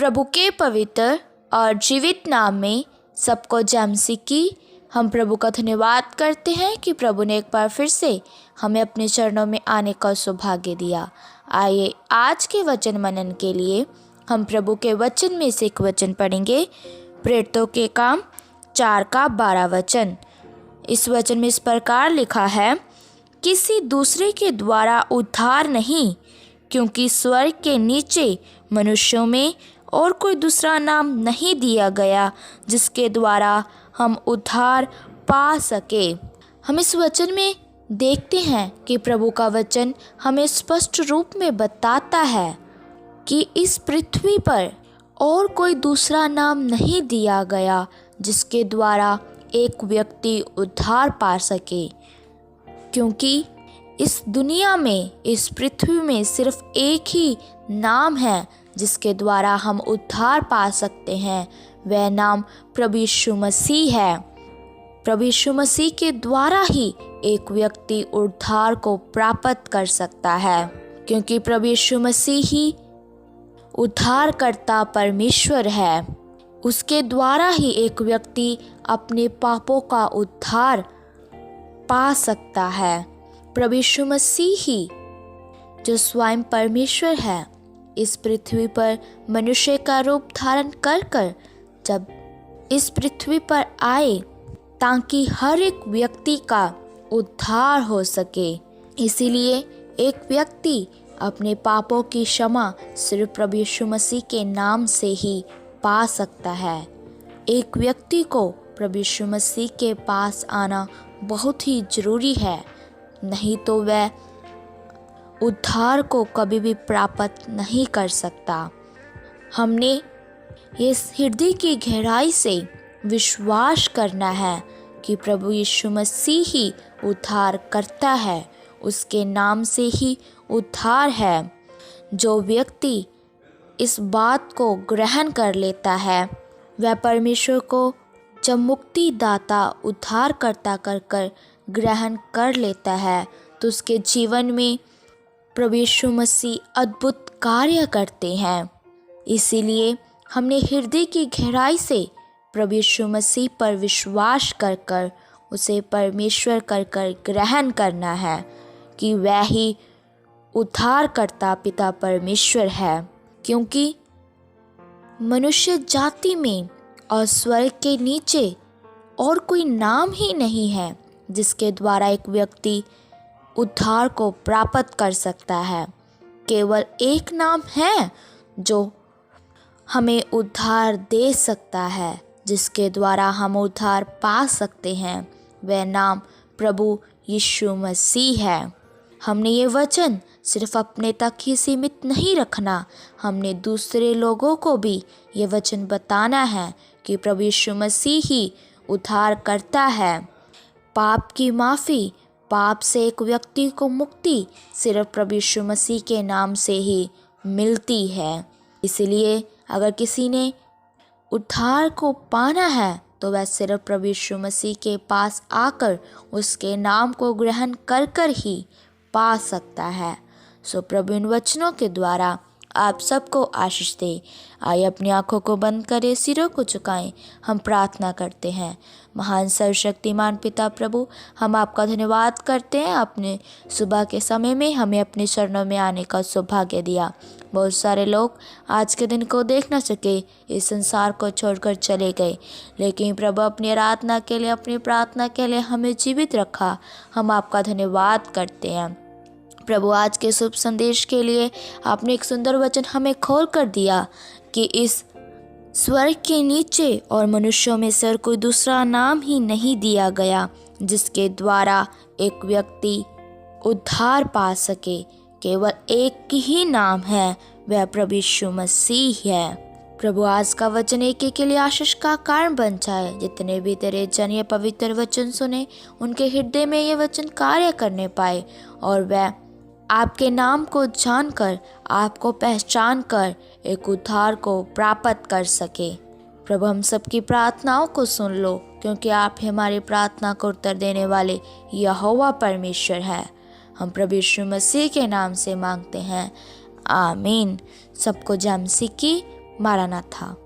प्रभु के पवित्र और जीवित नाम में सबको जय मसीह की। हम प्रभु का धन्यवाद करते हैं कि प्रभु ने एक बार फिर से हमें अपने चरणों में आने का सौभाग्य दिया। आइए आज के वचन मनन के लिए हम प्रभु के वचन में से एक वचन पढ़ेंगे। प्रेरितों के काम 4:12 वचन। इस वचन में इस प्रकार लिखा है, किसी दूसरे के द्वारा उद्धार नहीं, क्योंकि स्वर्ग के नीचे मनुष्यों में और कोई दूसरा नाम नहीं दिया गया जिसके द्वारा हम उद्धार पा सके। हम इस वचन में देखते हैं कि प्रभु का वचन हमें स्पष्ट रूप में बताता है कि इस पृथ्वी पर और कोई दूसरा नाम नहीं दिया गया जिसके द्वारा एक व्यक्ति उद्धार पा सके, क्योंकि इस दुनिया में, इस पृथ्वी में सिर्फ एक ही नाम है जिसके द्वारा हम उद्धार पा सकते हैं। वह नाम प्रभु यीशु मसीह है। प्रभु यीशु मसीह के द्वारा ही एक व्यक्ति उद्धार को प्राप्त कर सकता है, क्योंकि प्रभु यीशु मसीह ही उद्धारकर्ता परमेश्वर है। उसके द्वारा ही एक व्यक्ति अपने पापों का उद्धार पा सकता है। प्रभु यीशु मसीह ही जो स्वयं परमेश्वर है, इस पृथ्वी पर मनुष्य का रूप धारण कर जब इस पृथ्वी पर आए ताकि हर एक व्यक्ति का उद्धार हो सके। इसीलिए एक व्यक्ति अपने पापों की क्षमा सिर्फ प्रभु यीशु मसीह के नाम से ही पा सकता है। एक व्यक्ति को प्रभु यीशु मसीह के पास आना बहुत ही जरूरी है, नहीं तो वह उद्धार को कभी भी प्राप्त नहीं कर सकता। हमने इस हृदय की गहराई से विश्वास करना है कि प्रभु यीशु मसीह ही उद्धार करता है, उसके नाम से ही उद्धार है। जो व्यक्ति इस बात को ग्रहण कर लेता है, वह परमेश्वर को जब मुक्तिदाता उद्धारकर्ता कर ग्रहण कर लेता है तो उसके जीवन में प्रभु यीशु मसीह अद्भुत कार्य करते हैं। इसीलिए हमने हृदय की गहराई से प्रभु यीशु मसीह पर विश्वास कर उसे परमेश्वर कर ग्रहण करना है कि वह ही उद्धारकर्ता पिता परमेश्वर है, क्योंकि मनुष्य जाति में और स्वर्ग के नीचे और कोई नाम ही नहीं है जिसके द्वारा एक व्यक्ति उद्धार को प्राप्त कर सकता है। केवल एक नाम है जो हमें उद्धार दे सकता है, जिसके द्वारा हम उद्धार पा सकते हैं। वह नाम प्रभु यीशु मसीह है। हमने ये वचन सिर्फ अपने तक ही सीमित नहीं रखना, हमने दूसरे लोगों को भी ये वचन बताना है कि प्रभु यीशु मसीह ही उद्धार करता है। पाप की माफ़ी, पाप से एक व्यक्ति को मुक्ति सिर्फ प्रभु यीशु मसीह के नाम से ही मिलती है। इसलिए अगर किसी ने उद्धार को पाना है तो वह सिर्फ प्रभु यीशु मसीह के पास आकर उसके नाम को ग्रहण कर ही पा सकता है। सो प्रभु इन वचनों के द्वारा आप सबको आशीष दे। आइए अपनी आंखों को बंद करें, सिरों को झुकाएं, हम प्रार्थना करते हैं। महान सर्वशक्तिमान पिता प्रभु, हम आपका धन्यवाद करते हैं, आपने सुबह के समय में हमें अपने चरणों में आने का सौभाग्य दिया। बहुत सारे लोग आज के दिन को देख न सके, इस संसार को छोड़कर चले गए, लेकिन प्रभु अपनी आराधना के लिए, अपनी प्रार्थना के लिए हमें जीवित रखा। हम आपका धन्यवाद करते हैं प्रभु। आज के शुभ संदेश के लिए आपने एक सुंदर वचन हमें खोल कर दिया कि इस स्वर्ग के नीचे और मनुष्यों में से कोई दूसरा नाम ही नहीं दिया गया जिसके द्वारा एक व्यक्ति उद्धार पा सके। केवल एक ही नाम है, वह प्रभु यीशु मसीह है। प्रभु आज का वचन एक के लिए आशीष का कारण बन जाए। जितने भी तेरे जन ये पवित्र वचन सुने, उनके हृदय में ये वचन कार्य करने पाए और वह आपके नाम को जानकर, आपको पहचान कर एक उद्धार को प्राप्त कर सके। प्रभु हम सबकी प्रार्थनाओं को सुन लो, क्योंकि आप हमारी प्रार्थना को उत्तर देने वाले यहोवा परमेश्वर है। हम प्रभु यीशु मसीह के नाम से मांगते हैं, आमीन। सबको जय मसीह की मारानाथा।